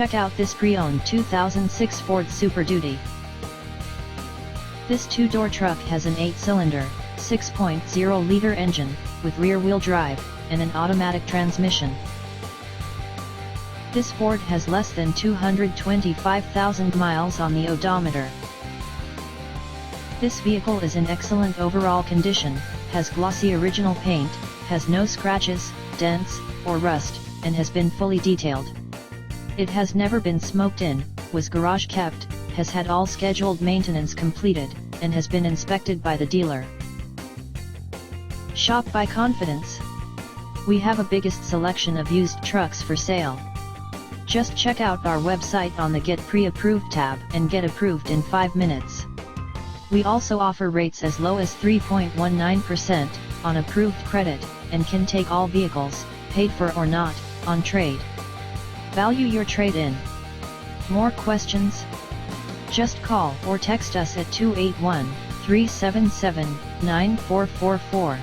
Check out this pre-owned 2006 Ford Super Duty. This two-door truck has an 8-cylinder, 6.0-liter engine, with rear-wheel drive, and an automatic transmission. This Ford has less than 225,000 miles on the odometer. This vehicle is in excellent overall condition, has glossy original paint, has no scratches, dents, or rust, and has been fully detailed. It has never been smoked in, was garage kept, has had all scheduled maintenance completed, and has been inspected by the dealer. Shop by confidence. We have a biggest selection of used trucks for sale. Just check out our website on the Get Pre-Approved tab and get approved in 5 minutes. We also offer rates as low as 3.19% on approved credit, and can take all vehicles, paid for or not, on trade. Value your trade-in. More questions? Just call or text us at 281-377-9444.